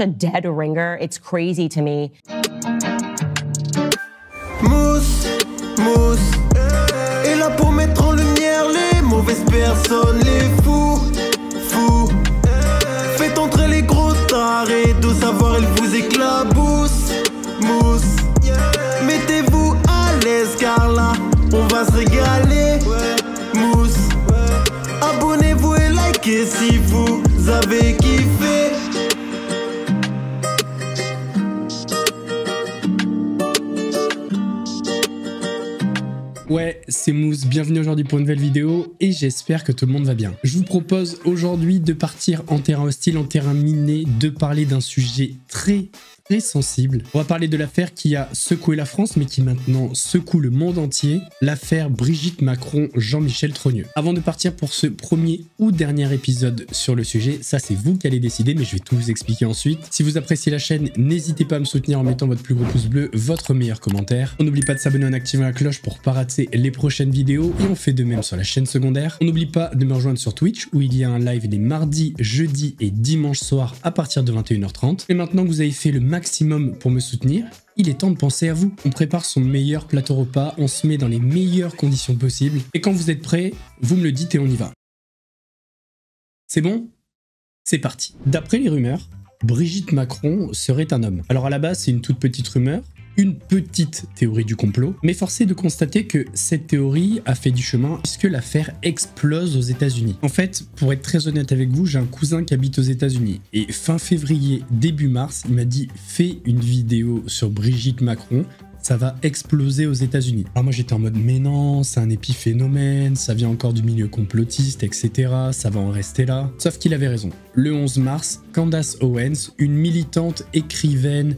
a dead ringer. It's crazy to me. Mous, Mous est là pour mettre en lumière les mauvaises personnes, les fous, fous. Faites entrer les gros tarés, de savoir elle vous éclabousse. Mous, mettez-vous à l'aise car là on va se régaler. Mous, abonnez-vous et likez si vous avez kiffé. Ouais, c'est Mous, bienvenue aujourd'hui pour une nouvelle vidéo et j'espère que tout le monde va bien. Je vous propose aujourd'hui de partir en terrain hostile, en terrain miné, de parler d'un sujet très sensible. On va parler de l'affaire qui a secoué la France mais qui maintenant secoue le monde entier, l'affaire Brigitte Macron, Jean-Michel Trogneux. Avant de partir pour ce premier ou dernier épisode sur le sujet, ça c'est vous qui allez décider mais je vais tout vous expliquer ensuite. Si vous appréciez la chaîne, n'hésitez pas à me soutenir en mettant votre plus gros pouce bleu, votre meilleur commentaire. On n'oublie pas de s'abonner en activant la cloche pour pas rater les prochaines vidéos et on fait de même sur la chaîne secondaire. On n'oublie pas de me rejoindre sur Twitch où il y a un live les mardis, jeudis et dimanche soir à partir de 21h30. Et maintenant que vous avez fait le maximum pour me soutenir, il est temps de penser à vous. On prépare son meilleur plateau repas, on se met dans les meilleures conditions possibles. Et quand vous êtes prêts, vous me le dites et on y va. C'est bon? C'est parti. D'après les rumeurs, Brigitte Macron serait un homme. Alors à la base, c'est une toute petite rumeur, une petite théorie du complot, mais force est de constater que cette théorie a fait du chemin puisque l'affaire explose aux États-Unis. En fait, pour être très honnête avec vous, j'ai un cousin qui habite aux États-Unis et fin février, début mars, il m'a dit « Fais une vidéo sur Brigitte Macron ». Ça va exploser aux États-Unis. Alors moi j'étais en mode mais non, c'est un épiphénomène, ça vient encore du milieu complotiste, etc. Ça va en rester là. Sauf qu'il avait raison. Le 11 mars, Candace Owens, une militante écrivaine,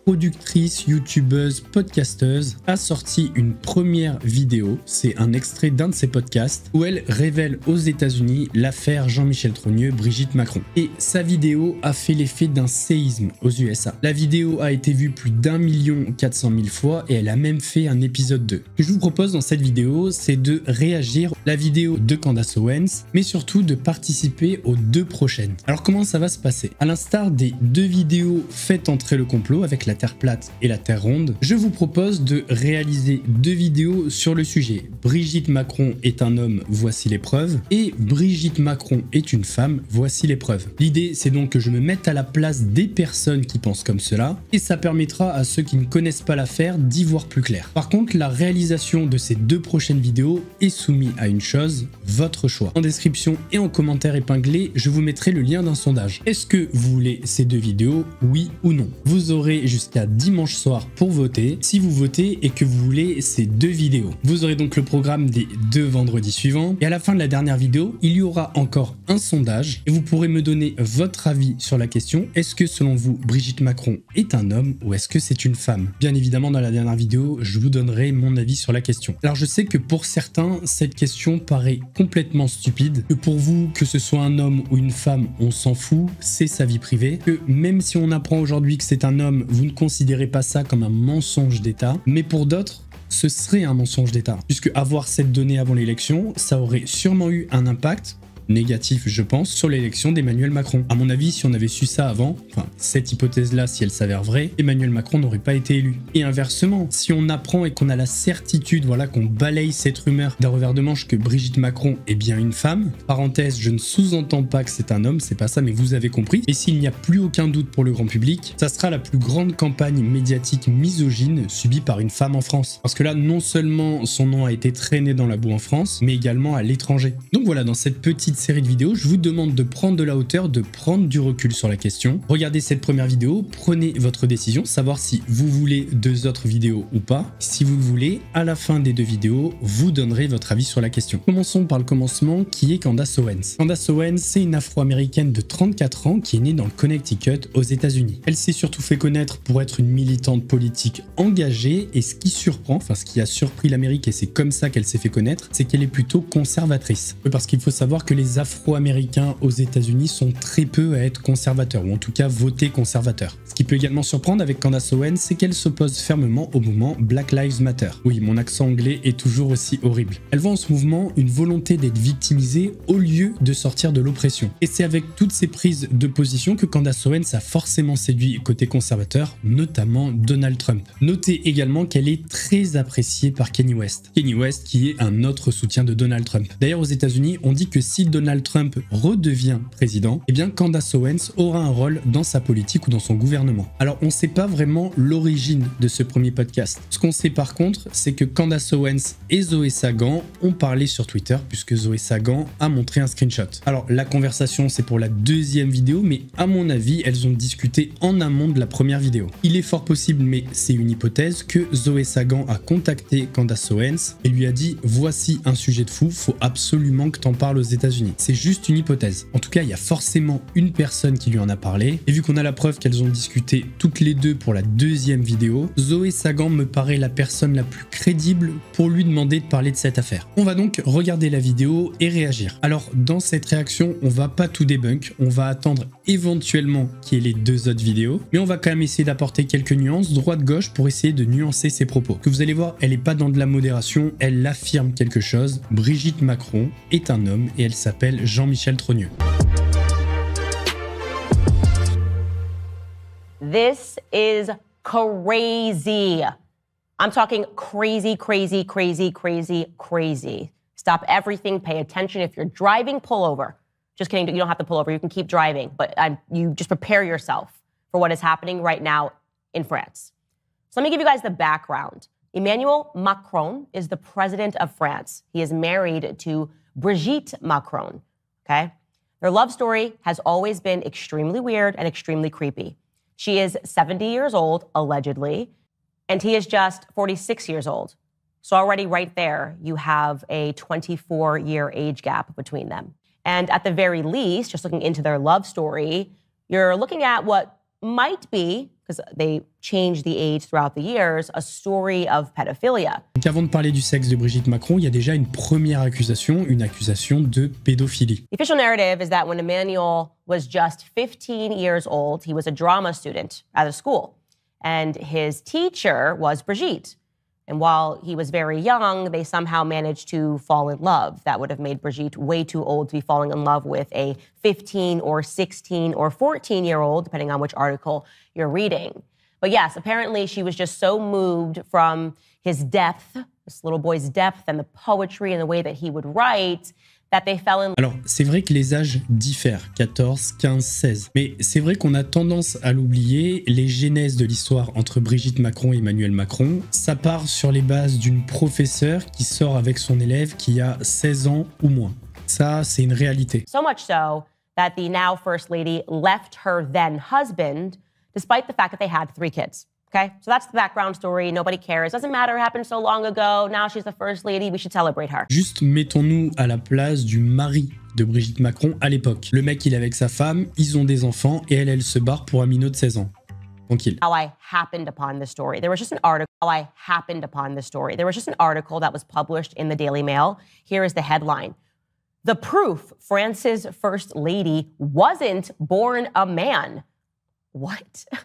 productrice, youtubeuse, podcasteuse, a sorti une première vidéo, c'est un extrait d'un de ses podcasts, où elle révèle aux États-Unis l'affaire Jean-Michel Trogneux, Brigitte Macron. Et sa vidéo a fait l'effet d'un séisme aux USA. La vidéo a été vue plus d'1 400 000 fois et elle a même fait un épisode 2. Ce que je vous propose dans cette vidéo, c'est de réagir à la vidéo de Candace Owens, mais surtout de participer aux deux prochaines. Alors comment ça va se passer? À l'instar des deux vidéos Faites Entrer le complot avec la Terre plate et la Terre ronde, je vous propose de réaliser deux vidéos sur le sujet. Brigitte Macron est un homme, voici les preuves, et Brigitte Macron est une femme, voici les preuves. L'idée, c'est donc que je me mette à la place des personnes qui pensent comme cela, et ça permettra à ceux qui ne connaissent pas l'affaire d'y voir plus clair. Par contre, la réalisation de ces deux prochaines vidéos est soumise à une chose, votre choix. En description et en commentaire épinglé, je vous mettrai le lien d'un sondage. Est-ce que vous voulez ces deux vidéos, oui ou non? Vous aurez jusqu'à dimanche soir pour voter, si vous votez et que vous voulez ces deux vidéos. Vous aurez donc le programme des deux vendredis suivants et à la fin de la dernière vidéo, il y aura encore un sondage et vous pourrez me donner votre avis sur la question. Est-ce que selon vous, Brigitte Macron est un homme ou est-ce que c'est une femme? Bien évidemment, dans la dernière vidéo, je vous donnerai mon avis sur la question. Alors je sais que pour certains, cette question paraît complètement stupide, que pour vous, que ce soit un homme ou une femme, on s'en fout, c'est sa vie privée, que même si on apprend aujourd'hui que c'est un homme, vous ne considérez pas ça comme un mensonge d'État, mais pour d'autres, ce serait un mensonge d'État. Puisque avoir cette donnée avant l'élection, ça aurait sûrement eu un impact négatif, je pense, sur l'élection d'Emmanuel Macron. À mon avis, si on avait su ça avant, enfin, cette hypothèse-là, si elle s'avère vraie, Emmanuel Macron n'aurait pas été élu. Et inversement, si on apprend et qu'on a la certitude, voilà, qu'on balaye cette rumeur d'un revers de manche que Brigitte Macron est bien une femme, parenthèse, je ne sous-entends pas que c'est un homme, c'est pas ça, mais vous avez compris. Et s'il n'y a plus aucun doute pour le grand public, ça sera la plus grande campagne médiatique misogyne subie par une femme en France. Parce que là, non seulement son nom a été traîné dans la boue en France, mais également à l'étranger. Donc voilà, dans cette petite série de vidéos, je vous demande de prendre de la hauteur, de prendre du recul sur la question. Regardez cette première vidéo, prenez votre décision, savoir si vous voulez deux autres vidéos ou pas. Si vous le voulez, à la fin des deux vidéos, vous donnerez votre avis sur la question. Commençons par le commencement, qui est Candace Owens. Candace Owens, c'est une afro-américaine de 34 ans qui est née dans le Connecticut aux États-Unis. Elle s'est surtout fait connaître pour être une militante politique engagée et ce qui surprend, enfin ce qui a surpris l'Amérique et c'est comme ça qu'elle s'est fait connaître, c'est qu'elle est plutôt conservatrice. Parce qu'il faut savoir que les les Afro-Américains aux États-Unis sont très peu à être conservateurs, ou en tout cas voter conservateur. Ce qui peut également surprendre avec Candace Owens, c'est qu'elle s'oppose fermement au mouvement Black Lives Matter. Oui, mon accent anglais est toujours aussi horrible. Elle voit en ce mouvement une volonté d'être victimisée au lieu de sortir de l'oppression. Et c'est avec toutes ces prises de position que Candace Owens a forcément séduit côté conservateur, notamment Donald Trump. Notez également qu'elle est très appréciée par Kanye West. Kanye West qui est un autre soutien de Donald Trump. D'ailleurs, aux États-Unis, on dit que si Donald Trump redevient président, eh bien Candace Owens aura un rôle dans sa politique ou dans son gouvernement. Alors, on ne sait pas vraiment l'origine de ce premier podcast. Ce qu'on sait par contre, c'est que Candace Owens et Zoé Sagan ont parlé sur Twitter, puisque Zoé Sagan a montré un screenshot. Alors, la conversation, c'est pour la deuxième vidéo, mais à mon avis, elles ont discuté en amont de la première vidéo. Il est fort possible, mais c'est une hypothèse, que Zoé Sagan a contacté Candace Owens et lui a dit « Voici un sujet de fou, faut absolument que t'en parles aux États-Unis ». C'est juste une hypothèse. En tout cas, il y a forcément une personne qui lui en a parlé. Et vu qu'on a la preuve qu'elles ont discuté toutes les deux pour la deuxième vidéo, Zoé Sagan me paraît la personne la plus crédible pour lui demander de parler de cette affaire. On va donc regarder la vidéo et réagir. Alors, dans cette réaction, on va pas tout débunk, on va attendre éventuellement qu'il y ait les deux autres vidéos, mais on va quand même essayer d'apporter quelques nuances droite-gauche pour essayer de nuancer ses propos. Que vous allez voir, elle est pas dans de la modération, elle affirme quelque chose. Brigitte Macron est un homme et elle s'appelle Jean-Michel Trogneux. This is crazy. I'm talking crazy, crazy, crazy, crazy, crazy. Stop everything, pay attention. If you're driving, pull over. Just kidding, you don't have to pull over, you can keep driving, but you just prepare yourself for what is happening right now in France. So let me give you guys the background. Emmanuel Macron is the president of France. He is married to Brigitte Macron, okay? Their love story has always been extremely weird and extremely creepy. She is 70 years old, allegedly, and he is just 46 years old. So already right there, you have a 24-year age gap between them. And at the very least, just looking into their love story, you're looking at what might be, because they change the age throughout the years, a story of pedophilia. Donc avant de parler du sexe de Brigitte Macron, il y a déjà une première accusation, une accusation de pédophilie. The official narrative is that when Emmanuel was just 15 years old, he was a drama student at a school, and his teacher was Brigitte. And while he was very young, they somehow managed to fall in love. That would have made Brigitte way too old to be falling in love with a 15 or 16 or 14-year-old, depending on which article you're reading. But yes, apparently she was just so moved from his depth, this little boy's depth and the poetry and the way that he would write, that they fell in. Alors, c'est vrai que les âges diffèrent, 14, 15, 16. Mais c'est vrai qu'on a tendance à l'oublier, les genèses de l'histoire entre Brigitte Macron et Emmanuel Macron, ça part sur les bases d'une professeure qui sort avec son élève qui a 16 ans ou moins. Ça, c'est une réalité. So much so that the now First Lady left her then husband, despite the fact that they had 3 kids. Okay, so that's the background story. Nobody cares. Doesn't matter. It happened so long ago. Now she's the first lady. We should celebrate her. Juste mettons-nous à la place du mari de Brigitte Macron à l'époque. Le mec, il est avec sa femme, ils ont des enfants et elle se barre pour un minot de 16 ans. Tranquille. How I happened upon this story. There was just an article. How I happened upon this story. There was just an article that was published in the Daily Mail. Here is the headline: "The proof France's first lady wasn't born a man." What? I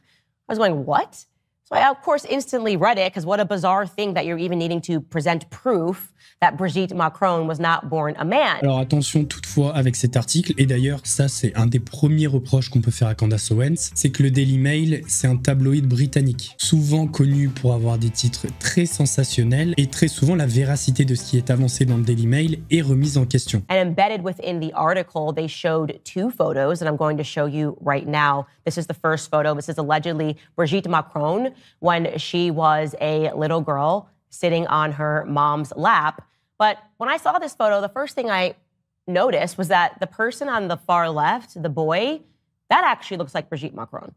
was going, what? So I, of course, instantly read it, because what a bizarre thing that you're even needing to present proof that Brigitte Macron was not born a man. Alors attention toutefois avec cet article, et d'ailleurs ça c'est un des premiers reproches qu'on peut faire à Candace Owens, c'est que le Daily Mail c'est un tabloïd britannique, souvent connu pour avoir des titres très sensationnels, et très souvent la véracité de ce qui est avancé dans le Daily Mail est remise en question. And embedded within the article, they showed 2 photos that I'm going to show you right now. This is the first photo. This is allegedly Brigitte Macron when she was a little girl sitting on her mom's lap. But when I saw this photo, the first thing I noticed was that the person on the far left, the boy, that actually looks like Brigitte Macron.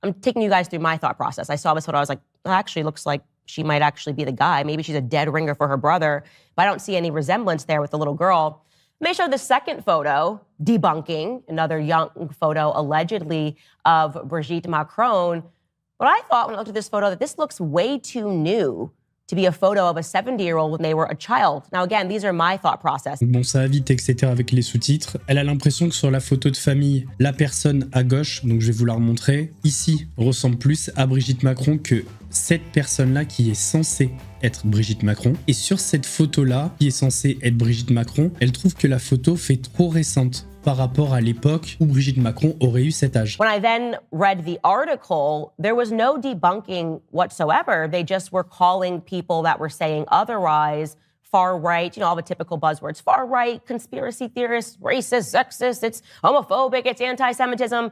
I'm taking you guys through my thought process. I saw this photo, I was like, that actually looks like she might actually be the guy. Maybe she's a dead ringer for her brother, but I don't see any resemblance there with the little girl. And they showed the second photo, debunking, another young photo allegedly of Brigitte Macron. But I thought when I looked at this photo that this looks way too new to be a photo of a 70-year-old when they were a child. Now, again, these are my thought process. Bon, ça va vite, etc. avec les sous-titres. Elle a l'impression que sur la photo de famille, la personne à gauche, donc je vais vous la remontrer, ici, ressemble plus à Brigitte Macron que cette personne-là qui est censée être Brigitte Macron. Et sur cette photo-là, qui est censée être Brigitte Macron, elle trouve que la photo fait trop récente par rapport à l'époque où Brigitte Macron aurait eu cet âge. When I then read the article, there was no debunking whatsoever. They just were calling people that were saying otherwise far right, you know, all the typical buzzwords, far right, conspiracy theorists, racist, sexist, it's homophobic, it's anti-Semitism.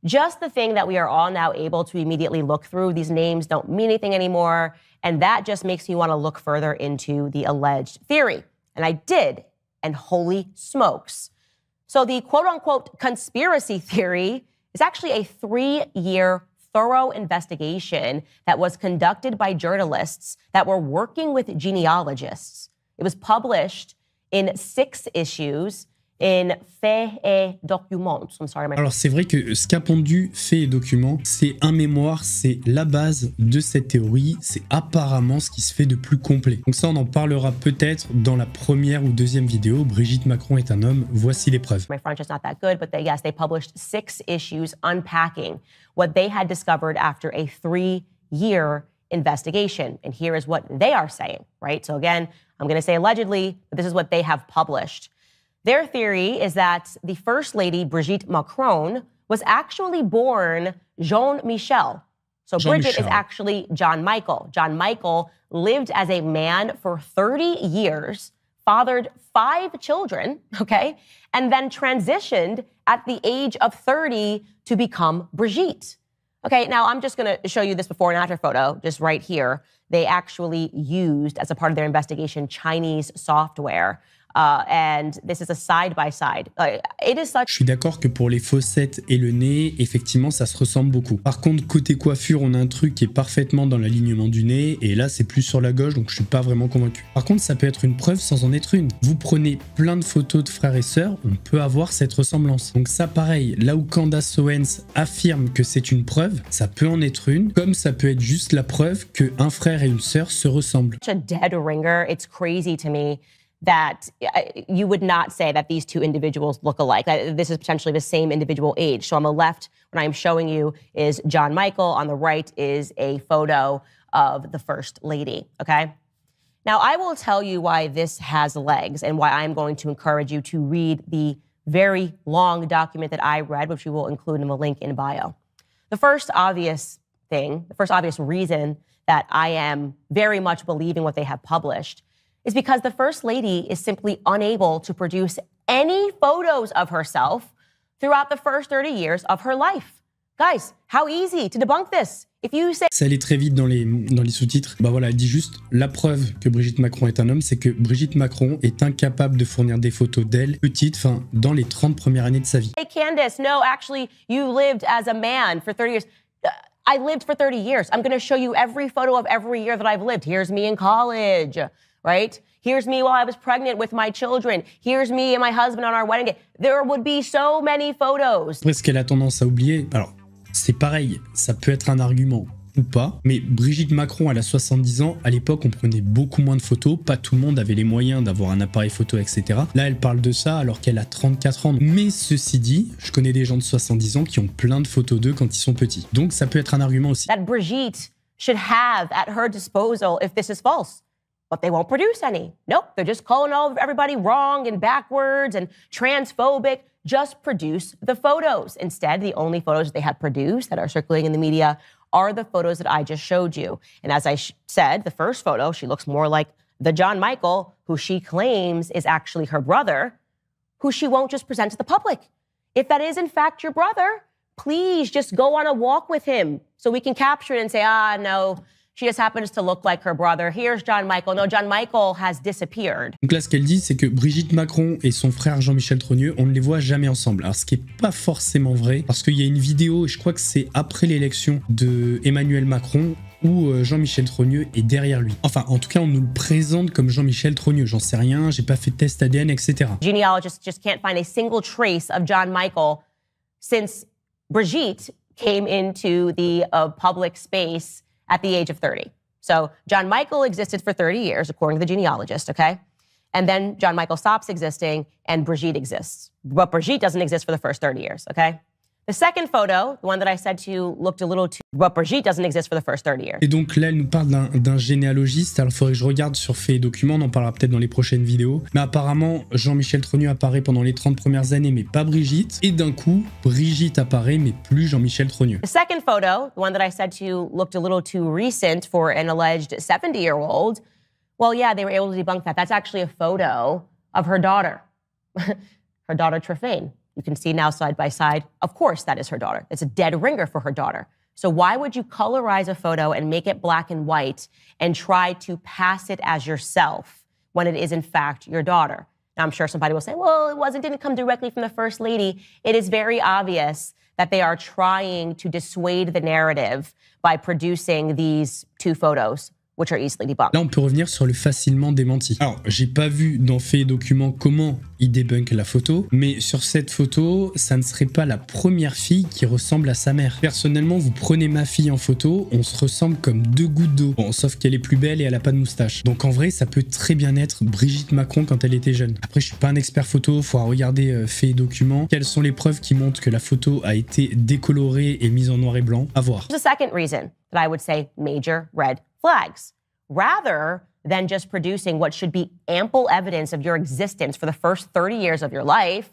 Just the thing that we are all now able to immediately look through. These names don't mean anything anymore. And that just makes me want to look further into the alleged theory. And I did. And holy smokes. So the quote-unquote conspiracy theory is actually a 3-year thorough investigation that was conducted by journalists that were working with genealogists. It was published in 6 issues in Faits et Documents. I'm sorry. Alors c'est vrai que ce qu'a pondu Faits et Documents, c'est un mémoire, c'est la base de cette théorie, c'est apparemment ce qui se fait de plus complet. Donc ça on en parlera peut-être dans la première ou deuxième vidéo. Brigitte Macron est un homme, voici les preuves. My French is not that good, but they published 6 issues unpacking what they had discovered after a 3-year investigation. And here is what they are saying, right? So again, I'm going to say allegedly, but this is what they have published. Their theory is that the First Lady, Brigitte Macron, was actually born Jean-Michel. So Brigitte is actually John Michael. John Michael lived as a man for 30 years, fathered 5 children, okay, and then transitioned at the age of 30 to become Brigitte. Okay, now I'm just going to show you this before and after photo, just right here. They actually used, as a part of their investigation, Chinese software. And this is a side-by-side. It is such... Je suis d'accord que pour les fossettes et le nez, effectivement, ça se ressemble beaucoup. Par contre, côté coiffure, on a un truc qui est parfaitement dans l'alignement du nez, et là, c'est plus sur la gauche, donc je suis pas vraiment convaincu. Par contre, ça peut être une preuve sans en être une. Vous prenez plein de photos de frères et sœurs, on peut avoir cette ressemblance. Donc ça, pareil, là où Candace Owens affirme que c'est une preuve, ça peut en être une, comme ça peut être juste la preuve qu'un frère et une sœur se ressemblent. A dead ringer. It's crazy to me that you would not say that these 2 individuals look alike. This is potentially the same individual age. So on the left, what I'm showing you is John Michael. On the right is a photo of the First Lady, okay? Now, I will tell you why this has legs and why I'm going to encourage you to read the very long document that I read, which we will include in the link in bio. The first obvious reason that I am very much believing what they have published is because the First Lady is simply unable to produce any photos of herself throughout the first 30 years of her life. Guys, how easy to debunk this? If you say... Ça allait très vite dans les sous-titres. Bah voilà, elle dit juste la preuve que Brigitte Macron est un homme, c'est que Brigitte Macron est incapable de fournir des photos d'elle petite, enfin, dans les 30 premières années de sa vie. Hey Candace, no, actually, you lived as a man for 30 years. I lived for 30 years. I'm going to show you every photo of every year that I've lived. Here's me in college. Right? Here's me while I was pregnant with my children. Here's me and my husband on our wedding day. There would be so many photos. Après, ce qu'elle a tendance à oublier, alors, c'est pareil, ça peut être un argument ou pas, mais Brigitte Macron, elle a 70 ans, à l'époque, on prenait beaucoup moins de photos, pas tout le monde avait les moyens d'avoir un appareil photo, etc. Là, elle parle de ça alors qu'elle a 34 ans. Mais ceci dit, je connais des gens de 70 ans qui ont plein de photos d'eux quand ils sont petits. Donc, ça peut être un argument aussi. That Brigitte should have at her disposal if this is false. But they won't produce any. Nope, they're just calling everybody wrong and backwards and transphobic. Just produce the photos. Instead, the only photos they have produced that are circulating in the media are the photos that I just showed you. And as I said, the first photo, she looks more like the John Michael, who she claims is actually her brother, who she won't just present to the public. If that is in fact your brother, please just go on a walk with him so we can capture it and say, no, she just happens to look like her brother. Here's John Michael. No, John Michael has disappeared. Donc là, ce qu'elle dit, c'est que Brigitte Macron et son frère Jean-Michel Trogneux, on ne les voit jamais ensemble. Alors, ce qui n'est pas forcément vrai, parce qu'il y a une vidéo, et je crois que c'est après l'élection de Emmanuel Macron, où Jean-Michel Trogneux est derrière lui. Enfin, en tout cas, on nous le présente comme Jean-Michel Trogneux. J'en sais rien, j'ai pas fait de test ADN, etc. Genealogists just can't find a single trace of John Michael since Brigitte came into the public space at the age of 30. So John Michael existed for 30 years, according to the genealogist, okay? And then John Michael stops existing and Brigitte exists. But Brigitte doesn't exist for the first 30 years, okay? The second photo, the one that I said to you looked a little too... But Brigitte doesn't exist for the first 30 years. Et donc là, elle nous parle d'un généalogiste. Alors, il faudrait que je regarde sur Faits et Documents. On en parlera peut-être dans les prochaines vidéos. Mais apparemment, Jean-Michel Trogneux apparaît pendant les 30 premières années, mais pas Brigitte. Et d'un coup, Brigitte apparaît, mais plus Jean-Michel Trogneux. The second photo, the one that I said to you looked a little too recent for an alleged 70-year-old. Well, yeah, they were able to debunk that. That's actually a photo of her daughter. Her daughter, Trefane. You can see now side by side. Of course, that is her daughter. It's a dead ringer for her daughter. So why would you colorize a photo and make it black and white and try to pass it as yourself when it is in fact your daughter? Now, I'm sure somebody will say, well, didn't come directly from the First Lady. It is very obvious that they are trying to dissuade the narrative by producing these two photos, which are easily debunked. Là, on peut revenir sur le facilement démenti. Alors, j'ai pas vu dans Faits et Documents comment il débunk la photo, mais sur cette photo, ça ne serait pas la première fille qui ressemble à sa mère. Personnellement, vous prenez ma fille en photo, on se ressemble comme deux gouttes d'eau. Bon, sauf qu'elle est plus belle et elle a pas de moustache. Donc en vrai, ça peut très bien être Brigitte Macron quand elle était jeune. Après, je suis pas un expert photo, il faudra regarder Faits et Documents. Quelles sont les preuves qui montrent que la photo a été décolorée et mise en noir et blanc? À voir. There's a second reason that I would say major red flags. Rather than just producing what should be ample evidence of your existence for the first 30 years of your life,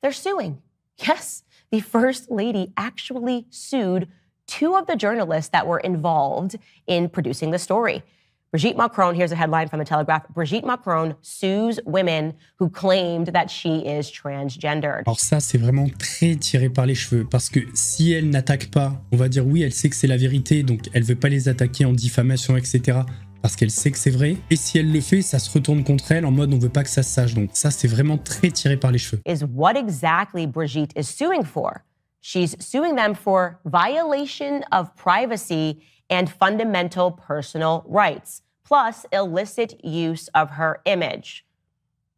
they're suing. Yes, the First Lady actually sued two of the journalists that were involved in producing the story. Brigitte Macron, here's a headline from the Telegraph, Brigitte Macron sues women who claimed that she is transgendered. Alors ça, c'est vraiment très tiré par les cheveux, parce que si elle n'attaque pas, on va dire oui, elle sait que c'est la vérité, donc elle veut pas les attaquer en diffamation, etc., parce qu'elle sait que c'est vrai. Et si elle le fait, ça se retourne contre elle en mode on veut pas que ça se sache. Donc ça, c'est vraiment très tiré par les cheveux. Is what exactly Brigitte is suing for? She's suing them for violation of privacy and fundamental personal rights, plus illicit use of her image.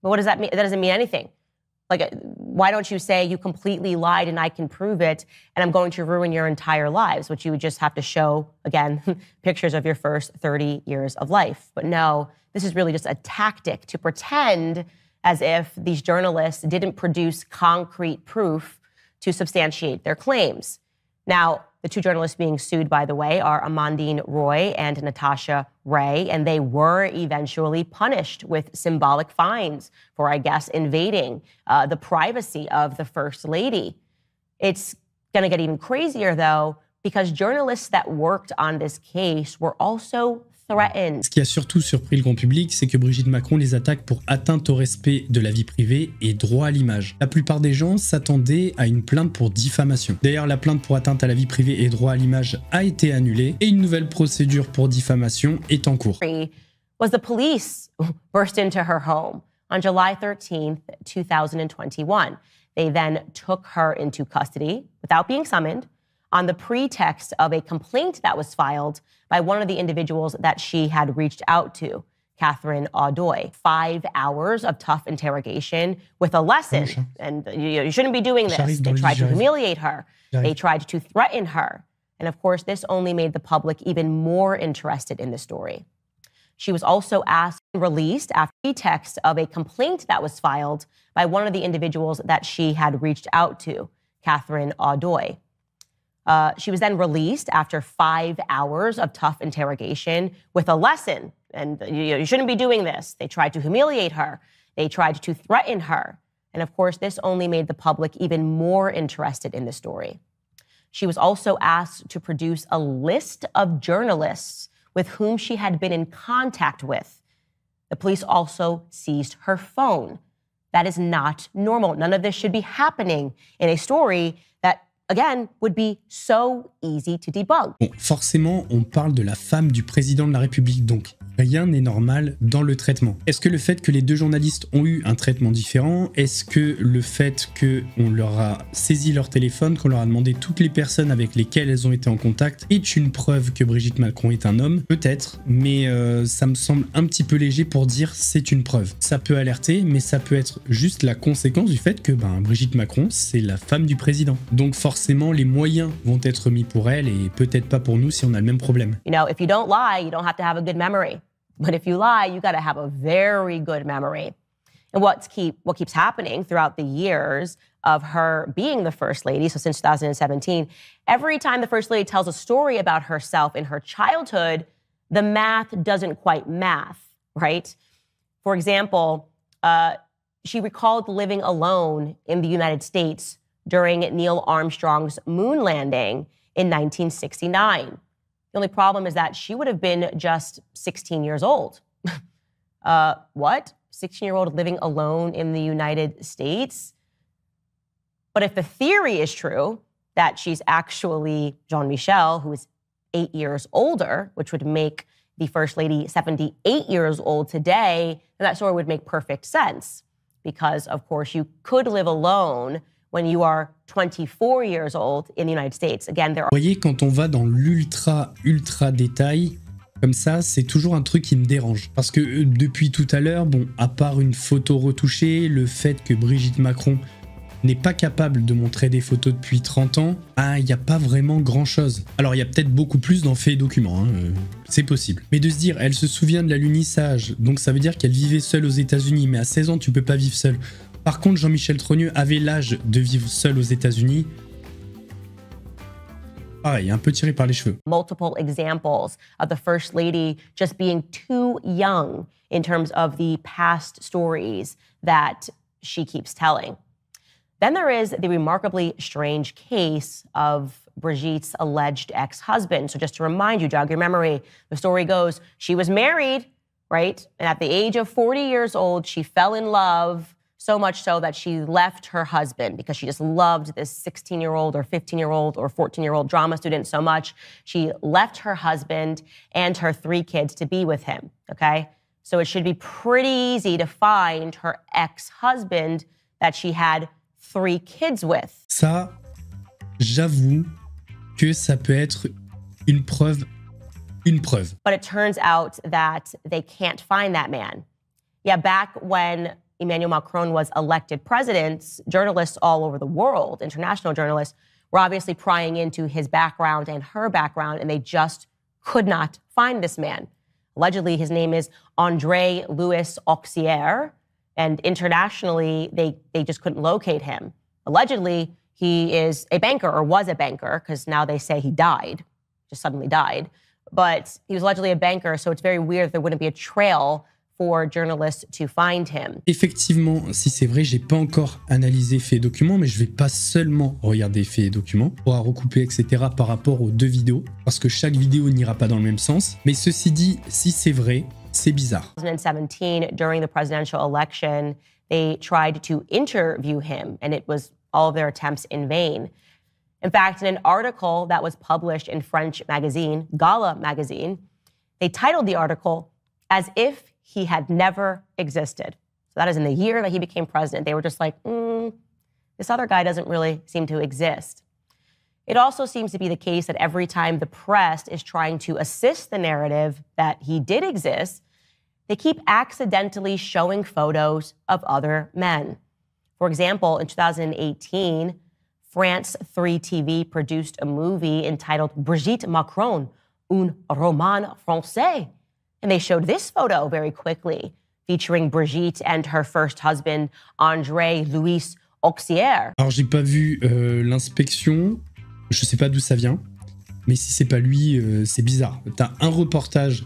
But what does that mean? That doesn't mean anything. Like, why don't you say you completely lied and I can prove it and I'm going to ruin your entire lives, which you would just have to show, again, pictures of your first 30 years of life. But no, this is really just a tactic to pretend as if these journalists didn't produce concrete proof to substantiate their claims. Now, the two journalists being sued, by the way, are Amandine Roy and Natasha Ray, and they were eventually punished with symbolic fines for, I guess, invading the privacy of the First Lady. It's going to get even crazier, though, because journalists that worked on this case were also threatened. Ce qui a surtout surpris le grand public, c'est que Brigitte Macron les attaque pour atteinte au respect de la vie privée et droit à l'image. La plupart des gens s'attendaient à une plainte pour diffamation. D'ailleurs, la plainte pour atteinte à la vie privée et droit à l'image a été annulée et une nouvelle procédure pour diffamation est en cours. Was the police burst into her home on July 13th, 2021. They then took her into custody without being summoned on the pretext of a complaint that was filed by one of the individuals that she had reached out to, Catherine Audoy. 5 hours of tough interrogation with a lesson. And you shouldn't be doing this. They tried to humiliate her. They tried to threaten her. And of course, this only made the public even more interested in the story. She was also asked and released after the text of a complaint that was filed by one of the individuals that she had reached out to, Catherine Audoy. She was then released after 5 hours of tough interrogation with a lesson. And you shouldn't be doing this. They tried to humiliate her. They tried to threaten her. And of course, this only made the public even more interested in the story. She was also asked to produce a list of journalists with whom she had been in contact with. The police also seized her phone. That is not normal. None of this should be happening in a story that, again, would be so easy to debunk. Bon, forcément, on parle de la femme du président de la République, donc rien n'est normal dans le traitement. Est-ce que le fait que les deux journalistes ont eu un traitement différent, est-ce que le fait qu'on leur a saisi leur téléphone, qu'on leur a demandé toutes les personnes avec lesquelles elles ont été en contact, est une preuve que Brigitte Macron est un homme? Peut-être, mais ça me semble un petit peu léger pour dire c'est une preuve. Ça peut alerter, mais ça peut être juste la conséquence du fait que Brigitte Macron, c'est la femme du président. Donc forcément, forcément les moyens vont être mis pour elle et peut-être pas pour nous si on a le même problème. You know, if you don't lie, you don't have to have a good memory. But if you lie, you got to have a very good memory. And what keeps happening throughout the years of her being the First Lady, so since 2017, every time the First Lady tells a story about herself in her childhood, the math doesn't quite math, right? For example, she recalled living alone in the United States during Neil Armstrong's moon landing in 1969. The only problem is that she would have been just 16 years old. What? 16-year-old living alone in the United States? But if the theory is true, that she's actually Jean-Michel, who is 8 years older, which would make the First Lady 78 years old today, then that story would make perfect sense. Because, of course, you could live alone when you are 24 years old in the United States. Again, there are... Vous voyez, quand on va dans l'ultra détail, comme ça, c'est toujours un truc qui me dérange. Parce que depuis tout à l'heure, bon, à part une photo retouchée, le fait que Brigitte Macron n'est pas capable de montrer des photos depuis 30 ans, il n'y a pas vraiment grand-chose. Alors, il y a peut-être beaucoup plus dans Faits et Documents, c'est possible. Mais de se dire, elle se souvient de l'alunissage, donc ça veut dire qu'elle vivait seule aux États-Unis, mais à 16 ans, tu peux pas vivre seule. Par contre, Jean-Michel Trogneux avait l'âge de vivre seul aux États-Unis. Pareil, un peu tiré par les cheveux. Multiple examples of the First Lady just being too young in terms of the past stories that she keeps telling. Then there is the remarkably strange case of Brigitte's alleged ex-husband. So just to remind you, jog your memory, the story goes, she was married, right? And at the age of 40 years old, she fell in love, so much so that she left her husband because she just loved this 16-year-old or 15-year-old or 14-year-old drama student so much. She left her husband and her 3 kids to be with him, okay? So it should be pretty easy to find her ex-husband that she had 3 kids with. Ça, j'avoue que ça peut être une preuve. But it turns out that they can't find that man. Yeah, back when Emmanuel Macron was elected president, journalists all over the world, international journalists, were obviously prying into his background and her background, and they just could not find this man. Allegedly, his name is André Louis Auxier, and internationally, they just couldn't locate him. Allegedly, he is a banker, or was a banker, because now they say he died, just suddenly died. But he was allegedly a banker, so it's very weird there wouldn't be a trail for journalists to find him. Effectivement, si c'est vrai, j'ai pas encore analysé Faits et Documents, mais je vais pas seulement regarder Faits et Documents pour recouper, etc. par rapport aux 2 vidéos, parce que chaque vidéo n'ira pas dans le même sens. Mais ceci dit, si c'est vrai, c'est bizarre. In 2017, during the presidential election, they tried to interview him, and it was all of their attempts in vain. In fact, in an article that was published in French magazine, Gala magazine, they titled the article as if he had never existed. So that is in the year that he became president. They were just like, this other guy doesn't really seem to exist. It also seems to be the case that every time the press is trying to assist the narrative that he did exist, they keep accidentally showing photos of other men. For example, in 2018, France 3 TV produced a movie entitled Brigitte Macron, un roman français. And they showed this photo very quickly, featuring Brigitte and her first husband, André Louis Auxier. Alors, j'ai pas vu l'inspection, je sais pas d'où ça vient, mais si c'est pas lui, c'est bizarre. T'as un reportage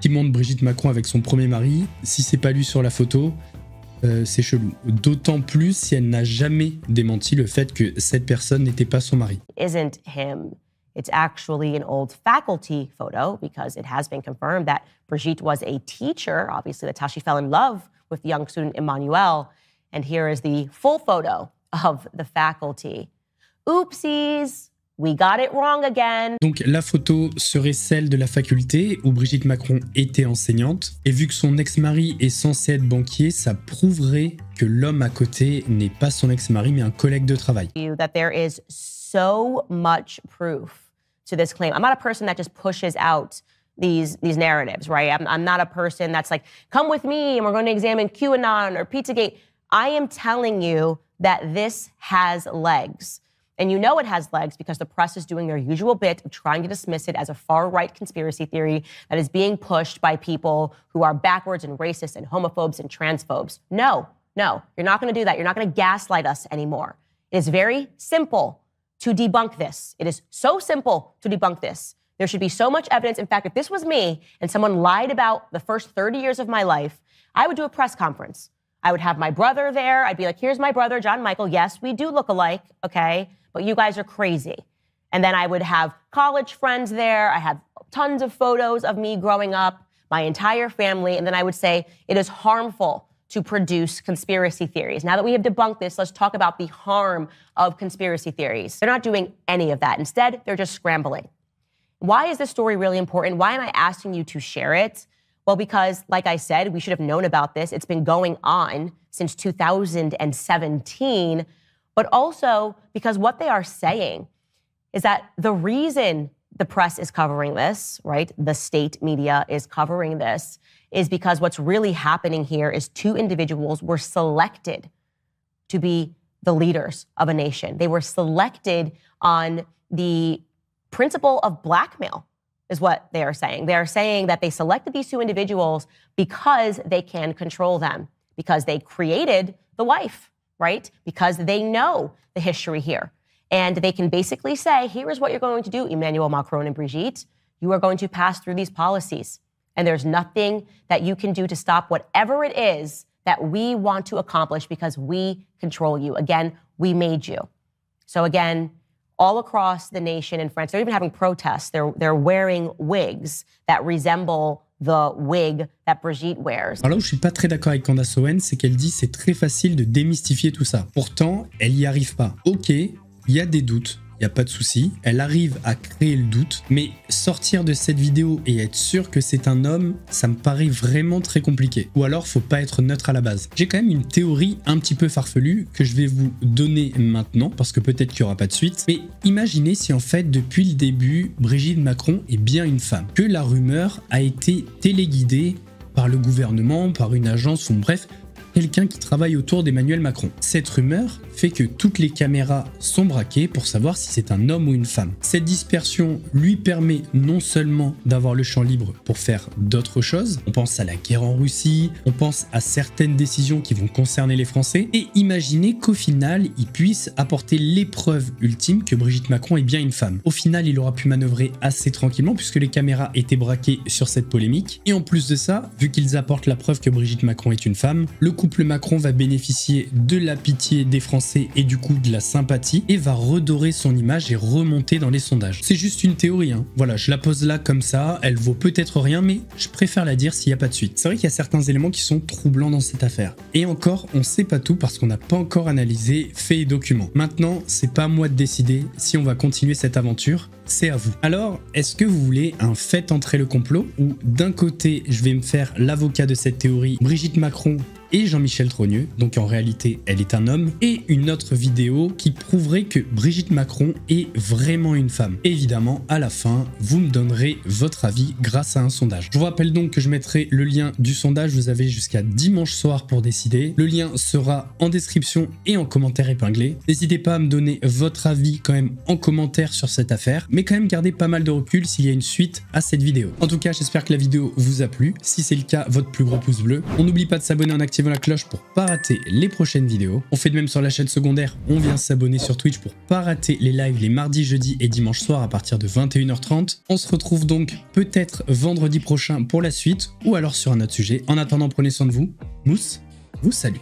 qui montre Brigitte Macron avec son premier mari, si c'est pas lui sur la photo, c'est chelou. D'autant plus si elle n'a jamais démenti le fait que cette personne n'était pas son mari. Isn't him. It's actually an old faculty photo because it has been confirmed that Brigitte was a teacher. Obviously, that's how she fell in love with the young student Emmanuel. And here is the full photo of the faculty. Oopsies, we got it wrong again. Donc la photo serait celle de la faculté où Brigitte Macron était enseignante. Et vu que son ex-mari est censé être banquier, ça prouverait que l'homme à côté n'est pas son ex-mari mais un collègue de travail. That there is so much proof to this claim. I'm not a person that just pushes out these narratives, right? I'm not a person that's like, come with me and we're going to examine QAnon or Pizzagate. I am telling you that this has legs. And you know it has legs because the press is doing their usual bit of trying to dismiss it as a far-right conspiracy theory that is being pushed by people who are backwards and racist and homophobes and transphobes. No, you're not going to do that. You're not going to gaslight us anymore. It is very simple to debunk this. It is so simple to debunk this. There should be so much evidence. In fact, if this was me and someone lied about the first 30 years of my life, I would do a press conference. I would have my brother there. I'd be like, here's my brother, John Michael. Yes, we do look alike, okay? But you guys are crazy. And then I would have college friends there. I have tons of photos of me growing up, my entire family. And then I would say it is harmful to produce conspiracy theories. Now that we have debunked this, let's talk about the harm of conspiracy theories. They're not doing any of that. Instead, they're just scrambling. Why is this story really important? Why am I asking you to share it? Well, because, like I said, we should have known about this. It's been going on since 2017, but also because what they are saying is that the reason the press is covering this, right, the state media is covering this, is because what's really happening here is two individuals were selected to be the leaders of a nation. They were selected on the principle of blackmail, is what they are saying. They are saying that they selected these two individuals because they can control them, because they created the wife, right? Because they know the history here. And they can basically say, here is what you're going to do, Emmanuel Macron and Brigitte. You are going to pass through these policies. And there's nothing that you can do to stop whatever it is that we want to accomplish because we control you. Again, we made you. So again, all across the nation in France, they're even having protests. They're wearing wigs that resemble the wig that Brigitte wears. Alors là où je suis pas très d'accord avec Candace Owens, c'est qu'elle dit c'est très facile de démystifier tout ça. Pourtant, elle y arrive pas. Ok, il y a des doutes. Il n'y a pas de souci, elle arrive à créer le doute, mais sortir de cette vidéo et être sûr que c'est un homme, ça me paraît vraiment très compliqué. Ou alors, faut pas être neutre à la base. J'ai quand même une théorie un petit peu farfelue que je vais vous donner maintenant, parce que peut-être qu'il n'y aura pas de suite. Mais imaginez si en fait, depuis le début, Brigitte Macron est bien une femme, que la rumeur a été téléguidée par le gouvernement, par une agence, ou bref, quelqu'un qui travaille autour d'Emmanuel Macron. Cette rumeur fait que toutes les caméras sont braquées pour savoir si c'est un homme ou une femme. Cette dispersion lui permet non seulement d'avoir le champ libre pour faire d'autres choses, on pense à la guerre en Russie, on pense à certaines décisions qui vont concerner les Français, et imaginez qu'au final, il puisse apporter l'épreuve ultime que Brigitte Macron est bien une femme. Au final, il aura pu manœuvrer assez tranquillement puisque les caméras étaient braquées sur cette polémique, et en plus de ça, vu qu'ils apportent la preuve que Brigitte Macron est une femme, le couple Macron va bénéficier de la pitié des Français et du coup de la sympathie et va redorer son image et remonter dans les sondages. C'est juste une théorie, hein. Voilà, je la pose là comme ça, elle vaut peut-être rien, mais je préfère la dire s'il n'y a pas de suite. C'est vrai qu'il y a certains éléments qui sont troublants dans cette affaire. Et encore, on sait pas tout parce qu'on n'a pas encore analysé faits et documents. Maintenant, c'est pas à moi de décider si on va continuer cette aventure, c'est à vous. Alors, est-ce que vous voulez un Faites entrer le complot où d'un côté, je vais me faire l'avocat de cette théorie, Brigitte Macron et Jean-Michel Trogneux, donc en réalité elle est un homme, et une autre vidéo qui prouverait que Brigitte Macron est vraiment une femme. Et évidemment, à la fin, vous me donnerez votre avis grâce à un sondage. Je vous rappelle donc que je mettrai le lien du sondage, vous avez jusqu'à dimanche soir pour décider. Le lien sera en description et en commentaire épinglé. N'hésitez pas à me donner votre avis quand même en commentaire sur cette affaire, mais quand même gardez pas mal de recul s'il y a une suite à cette vidéo. En tout cas, j'espère que la vidéo vous a plu. Si c'est le cas, votre plus gros pouce bleu. On n'oublie pas de s'abonner en activant la cloche pour pas rater les prochaines vidéos. On fait de même sur la chaîne secondaire, on vient s'abonner sur Twitch pour pas rater les lives les mardis, jeudis et dimanches soirs à partir de 21h30. On se retrouve donc peut-être vendredi prochain pour la suite ou alors sur un autre sujet. En attendant, prenez soin de vous. Mous vous salue.